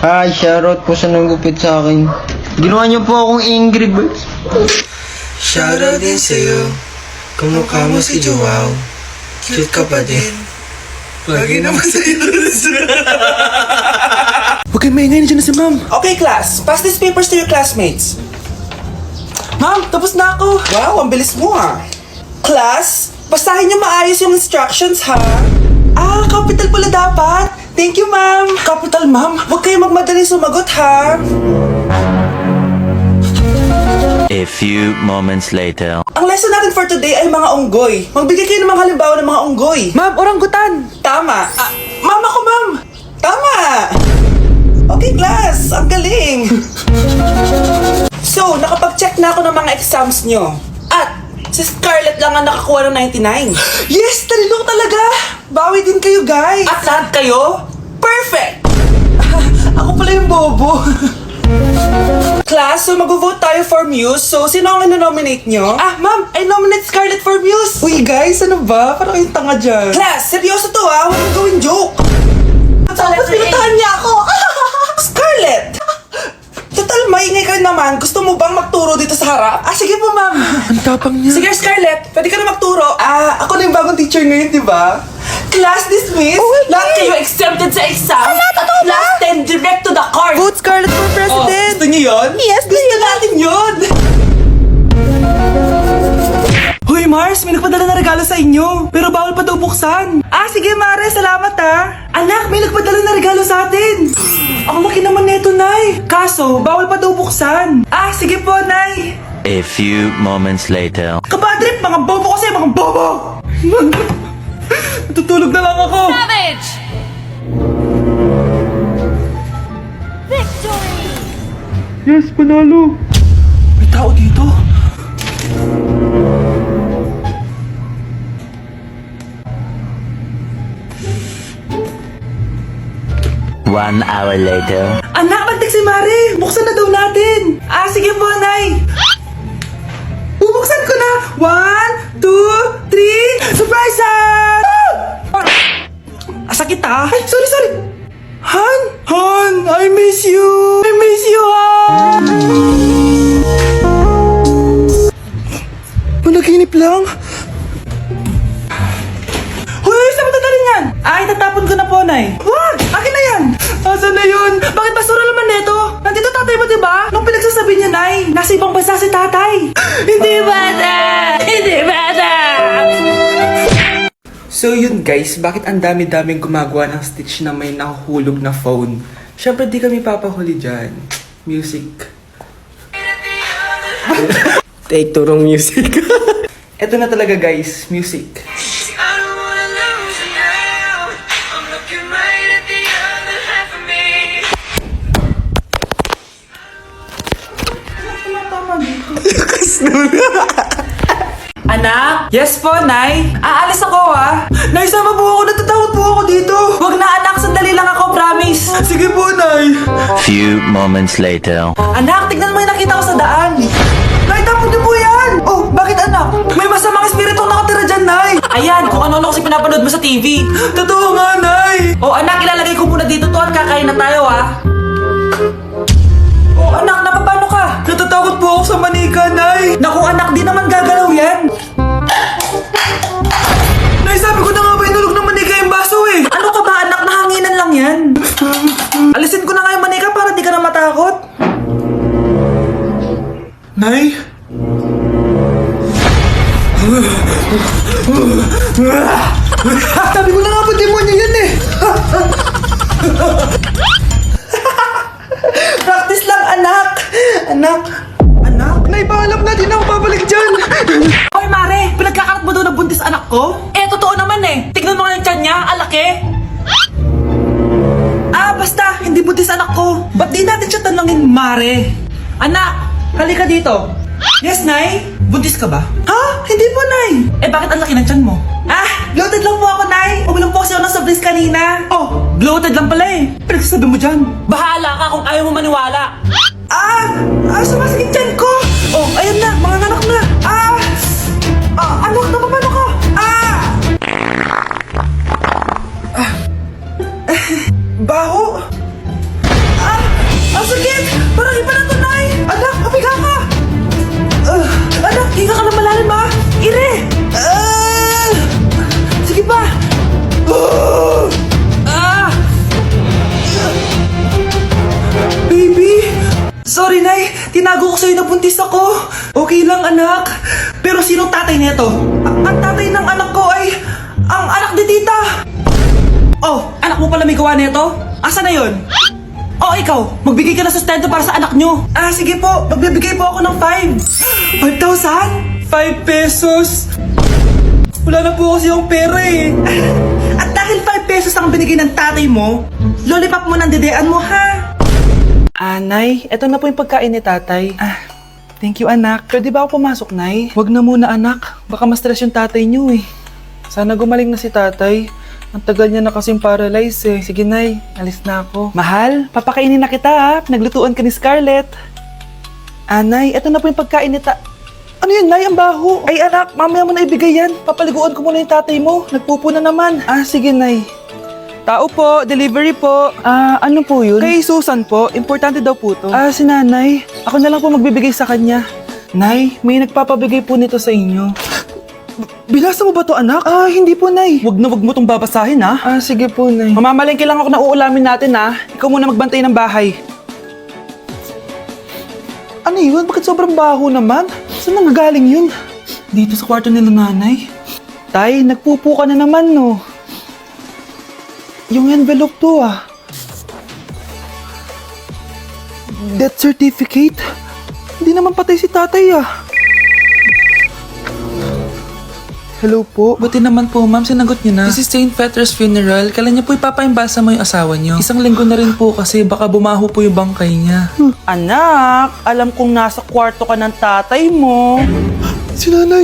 Hi, shoutout po sa nagupit sa akin. Ginawa niyo po akong Angry Birds. Shoutout din sa'yo. Kamukha mo si Joao. Cute ka pa din. Lagi naman sa'yo. Huwag kayo maingay, nandiyan na si ma'am. Okay, class. Pass these papers to your classmates. Ma'am, tapos na ako. Wow, ang bilis mo ah. Class, basahin niyo maayos yung instructions ha. Ah, capital pala dapat. Thank you, ma'am. Capital, ma'am. Huwag kayo magmadali sumagot ha. A few moments later. Ang lesson natin for today ay mga unggoy. Magbigay kayo ng mga halimbawa ng mga unggoy. Ma'am, orangutan. Tama. Ma'am ako, ma'am. Tama. Okay, class. Ang galing. So, nakapag-check na ako ng mga exams nyo. At, si Scarlett lang ang nakakuha ng 99. Yes! Talino talaga! Bawi din kayo, guys. At lahat kayo, perfect! Ako pala yung bobo. Class, so mag-vote tayo for Muse. So, sino ang ino-nominate nyo? Ah, ma'am, I nominate Scarlett for Muse. Uy, guys, ano ba? Parang kayong tanga dyan. Class, seryoso to ah. Huwag mo gawin joke. Tapos pinuntahan niya ako. Scarlett! Total, maingay ka naman. Gusto mo bang magturo dito sa harap? Ah, sige po, ma'am. Ang tapang niya. Sige, Scarlett. Pwede ka na magturo. Ah, ako na yung bagong teacher ngayon, di ba? Class dismissed. Lahat kayo exempted sa exam. At last 10 direct to the card. Vote Scarlett for president. Gusto niyo yun? Yes, gusto natin yun. Hoy, Mars, may nagpadala na regalo sa inyo. Pero bawal pa daw buksan. Ah, sige, Mare. Salamat, ha. Anak, may nagpadala na regalo sa atin. Ang laki naman neto, Nay. Kaso, bawal pa daw buksan. Ah, sige po, Nay. A few moments later. Kapadrip, mga bobo kasi, mga bobo. Tutulog na lang ako. Savage! Victory! Yes, panalo. May tao dito. One hour later. Anak, magtik si Mari! Buksan na daw natin! Ah, sige po, Nay! Bubuksan ko na! 1, 2, 3... Surprise! Sakit ah! Ay, sorry! Han! Han! I miss you! I miss you, Han! Panaginip lang? Hoy, saan mo dadalhin yan? Ay, tatapon ko na po, Nay. Wag! Akin na yan! Asan na yun? Bakit basura naman neto? Nandito tatay mo, diba? Nung pinagsasabi niya, Nay, nasa ibang bansa si tatay. Hindi bata! Hindi bata! So yun guys, bakit ang dami-daming gumagawa ng stitch na may nahuhulog na phone? Siyempre di kami papahuli dyan. Music. Take turong music. Eto na talaga guys, music. Anak? Yes po, Nay. Aalis ako, ha? Nay, sama po ako. Natatakot po ako dito. Wag na, anak. Sandali lang ako, promise. Sige po, Nay. Few moments later. Anak, tignan mo yung nakita ko sa daan. Nay, tapon niyo po yan. Oh, bakit, anak? May masamang espiritu nakatira dyan, Nay. Ayan, kung ano-ano kasi pinapanood mo sa TV. Totoo nga, Nay. Oh, anak, ilalagay ko muna dito to at kakain na tayo, ha? Oh, anak, napapano ka? Natatakot po ako sa manika, Nay. Naku, anak, di naman gagalaw yan. Nay, sabi ko na nga ba inulog ng manika yung baso eh. Ano ka ba, anak? Nahanginan lang yan. Alisin ko na nga yung manika para di ka na matakot. Nay? Sabi ko na nga ba demonyo yan eh. Practice lang, anak. Anak. Nay, paalam na. Di na ako babalik dyan. Hoy, Mare. Pinagkakarat mo daw na buntis anak ko? Eh, totoo naman eh. Tignan mo nga yung tiyan niya. Alaki. Ah, basta. Hindi buntis anak ko. Ba't di natin siya tanongin, Mare? Anak, halika dito. Yes, Nay? Buntis ka ba? Ha? Hindi po, Nay. Eh, bakit ang laki ng tiyan mo? Ah, bloated lang po ako, Nay. Uminom po kasi ako ng soft kanina. Oh, bloated lang pala eh. Pinagsasabi mo dyan. Bahala ka kung ayaw mo maniwala. Sumasakit tiyan ko. Oh, ayan na. Mga anak na. Anak, napapano ko? Baho. Tinago ko sa'yo na buntis ako. Okay lang, anak. Pero sinong tatay nito? Ang tatay ng anak ko ay ang anak ni tita. Oh, anak mo pala may gawa nito? Asa na yun? Oh, ikaw, magbigay ka na sustento para sa anak nyo. Ah, sige po, magbibigay po ako ng 5. 5,000? 5 pesos? Wala na po kasi yung pera eh. At dahil 5 pesos ang binigay ng tatay mo, lollipop mo ng dedean mo, ha? Nay, eto na po yung pagkain ni tatay. Thank you, anak. Pwede ba ako pumasok, Nay? Wag na muna, anak. Baka ma-stress yung tatay niyo eh. Sana gumaling na si tatay. Ang tagal niya na kasing paralyzed eh. Sige, Nay. Alis na ako. Mahal, papakainin na kita ha. Naglutuan ka ni Scarlett. Nay, eto na po yung pagkain ni Ano yun, Nay? Ang baho. Ay, anak, mamaya mo na ibigay yan. Papaliguan ko muna yung tatay mo. Nagpupo na naman. Sige, Nay. Tao po, delivery po. Ano po yun? Kay Susan po, importante daw po to. Si nanay. Ako na lang po magbibigay sa kanya. Nay, may nagpapabigay po nito sa inyo. Binasa mo ba to, anak? Hindi po, Nay. Wag mo tong babasahin, ha? Sige po, Nay. Mamamalengke lang ako na uulamin natin, ha? Ikaw muna magbantay ng bahay. Ano yun? Bakit sobrang baho naman? Saan nanggagaling yun? Dito sa kwarto nila nanay. Tay, nagpupo ka na naman, no? Yung envelope to, Death certificate? Hindi naman patay si tatay, Hello po. Buti naman po, ma'am. Sinagot niyo na. This is St. Peter's Funeral. Kailan niyo po ipapaimbasa mo yung asawa niyo? Isang linggo na rin po kasi baka bumaho po yung bangkay niya. Anak, alam kong nasa kwarto ka ng tatay mo. Si nanay.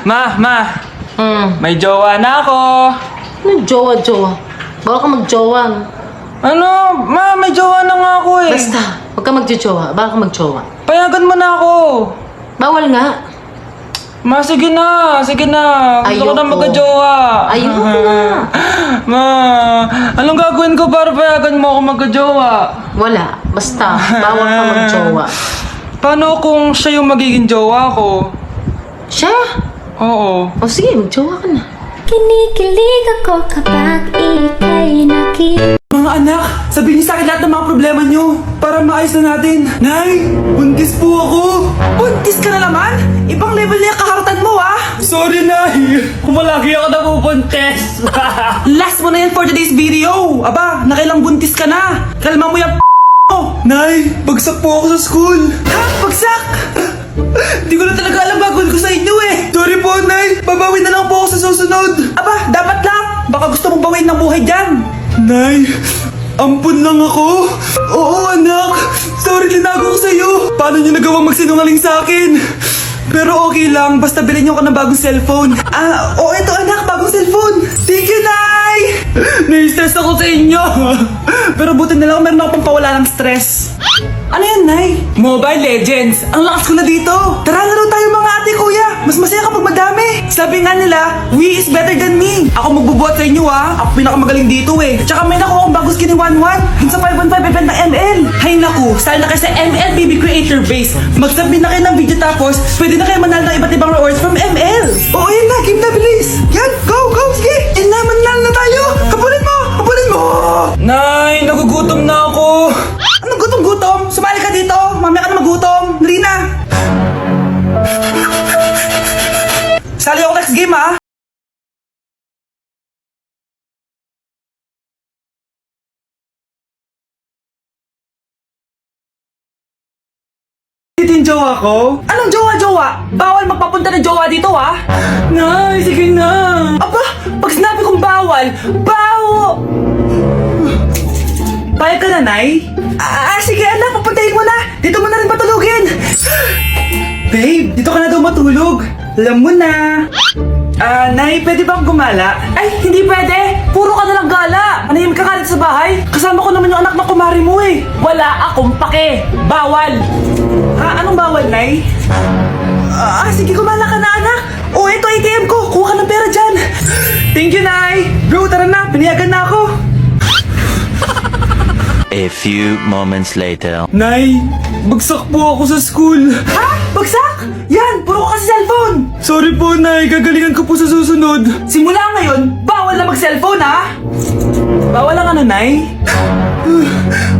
Ma! May jowa na ako! Ano jowa? Bawal ka magjowa. Ano? Ma, may jowa na nga ako eh. Basta, huwag ka magjowa. Bawal ka magjowa. Payagan mo na ako. Bawal nga. Ma, sige na. Gusto ko na Ayoko. magka-jowa. Ayoko na. Ma, anong gagawin ko para payagan mo ako magka-jowa? Wala. Basta, bawal ka magjowa. Paano kung siya yung magiging jowa ko? Siya? Oo. O sige, magjowa ka na. Kinikilig ako kapag ika'y nakita. Mga anak, sabihin niyo sa akin lahat ng mga problema niyo para maayos na natin. Nay, buntis po ako. Buntis ka na naman? Ibang level na yung kaharatan mo, Sorry, Nay. Kumalagi ako na bubuntis. Last mo na yan for today's video. Aba, nakailang buntis ka na. Kalma mo yung mo. Nay, bagsak po ako sa school. Ha? Bagsak? Hindi ko na talaga alam gagawin ko sa inyo eh. Sorry po, Nay. Babawi na lang po ako sa susunod. Aba, dapat lang. Baka gusto mong bawiin ng buhay dyan. Nay, ampun lang ako. Oo, anak. Sorry, tinago ko sa'yo. Paano niyo nagawang magsinungaling sa akin? Pero okay lang, basta bilhin niyo ako ng bagong cellphone. Oo, ito anak, bagong cellphone. Thank you, Nay! Nai-stress ako sa inyo. Pero buti na lang, meron ako pang pawala ng stress. Ano yan, Nay? Mobile Legends. Ang lakas ko na dito. Tara, laro tayo mga ate, kuya. Mas masaya kapag madami. Sabi nga nila, we is better than me. Ako magbubuhat sa inyo, Ako pinakamagaling dito eh. Tsaka may nakuha akong bagong skin ni 1-1 dun sa 515 event ng ML. Hay naku, sali na kayo sa ML BB Creator Base. Mag-submit na kayo ng video tapos pwede na kayo manalo ng iba't ibang rewards from ML. Oo, yan na. Game na, bilis. Yan, go. Sige. Manalo na tayo. Habulin mo. Nay, nagugutom na ako. Anong gutom? Sumali ka dito. Mamaya ka na magutom. Dali na. Sali ako next game, Yung jowa ko? Anong jowa? Bawal magpapunta ng jowa dito, Nay, sige na. Aba, pag sinabi kong bawal, bawo! Payag ka na, Nay? Sige anak, papuntahin mo na. Dito mo na rin matulugin. Babe, dito ka na daw matulog. Alam mo na. Nay, pwede bang gumala? Ay, hindi pwede. Puro ka nalang gala. Manahimik ka ka dito sa bahay. Kasama ko naman yung anak ng kumari mo eh. Wala akong pake. Bawal. Anong bawal, Nay? Sige, gumala ka na, anak. Ito ATM ko. Kuha ka ng pera dyan. Thank you, Nay. Bro, tara na. Pinayagan na ako. A few moments later. Nay, bagsak po ako sa school. Ha? Bagsak? Yan, puro ka sa cellphone. Sorry po, Nay. Gagalingan ko po sa susunod. Simula ngayon, bawal na mag-cellphone, Bawal lang Nay?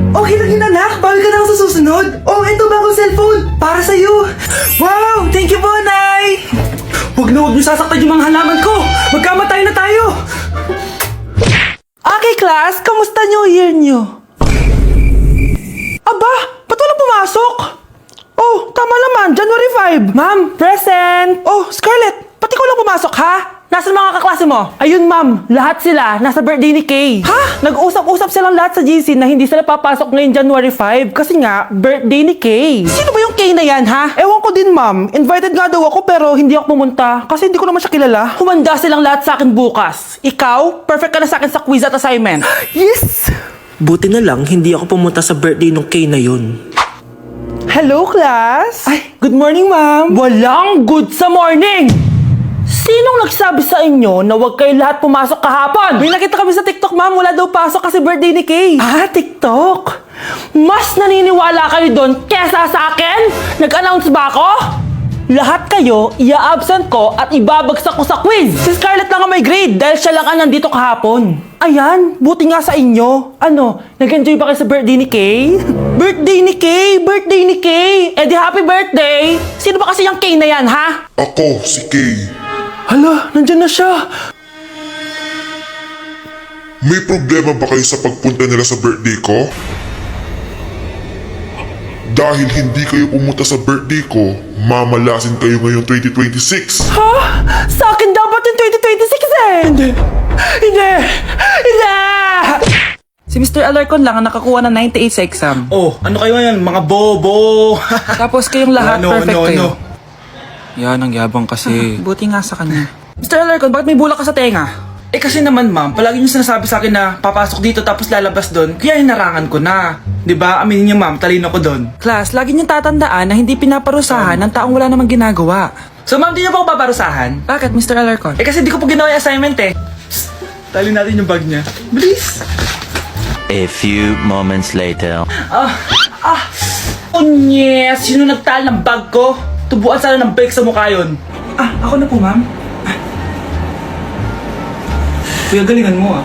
Okay lang yun, anak. Bawi ka na ako sa susunod. Oh, ito bagong cellphone. Para sa'yo. Wow, thank you po, Nay. Huwag na huwag niyo sasaktan yung mga halaman ko. Magkamatay na tayo. Okay, class. Kamusta New Year niyo? Aba, ba't walang pumasok? Oh, tama naman. January 5. Ma'am, present. Oh, Scarlett, pati ko lang pumasok, ha? Nasaan mga kaklase mo? Ayun, ma'am. Lahat sila nasa birthday ni Kay. Ha? Nag-usap-usap silang lahat sa GC na hindi sila papasok ngayong January 5 kasi nga, birthday ni Kay. Sino ba yung Kay na yan, ha? Ewan ko din, ma'am. Invited nga daw ako pero hindi ako pumunta kasi hindi ko naman siya kilala. Humanda silang lahat sa akin bukas. Ikaw, perfect ka na sa akin sa quiz at assignment. Yes! Buti na lang, hindi ako pumunta sa birthday nung Kay na yun. Hello, class! Ay, good morning, ma'am! Walang good sa morning! Sinong nagsabi sa inyo na huwag kayo lahat pumasok kahapon? May nakita kami sa TikTok, ma'am. Wala daw pasok kasi birthday ni Kay. Ah, TikTok? Mas naniniwala kayo doon kesa sa akin? Nag-announce ba ako? Lahat kayo, ia-absent ko at ibabagsak ko sa quiz. Si Scarlett lang ang may grade dahil siya lang ang nandito kahapon. Ayan, buti nga sa inyo. Ano, nag-enjoy ba kayo sa birthday ni Kay? Birthday ni Kay! Birthday ni Kay! Eh di happy birthday! Sino ba kasi yung Kay na yan, ha? Ako, si Kay. Hala, nandyan na siya. May problema ba kayo sa pagpunta nila sa birthday ko? Dahil hindi kayo pumunta sa birthday ko, mamalasin kayo ngayong 2026. Ha? Sa akin dapat yung 2026 eh! Hindi! Hindi! Hindi! Si Mr. Alarcon lang ang nakakuha ng 98 sa exam. Oh, ano kayo yan? Mga bobo! Tapos kayong lahat perfect kayo. Yan, ang yabang kasi. Buti nga sa kanya. Mr. Alarcon, bakit may bulak ka sa tenga? Eh kasi naman ma'am, palagi niyo sinasabi sa akin na papasok dito tapos lalabas doon, kaya hinarangan ko na. 'Di ba? Aminin niyo ma'am, talino ko doon. Class, lagi niyong tatandaan na hindi pinaparusahan ng taong wala namang ginagawa. So ma'am, di niyo po ako paparusahan? Bakit, Mr. Alarcon? Eh kasi di ko po ginawa yung assignment eh. Psst, tali natin yung bag niya. Bilis! A few moments later. Oh yes! Sino nagtal ng bag ko? Tubuan sana ng bike sa mukha yun. Ah, ako na po, ma'am. Kuya, galingan mo ah.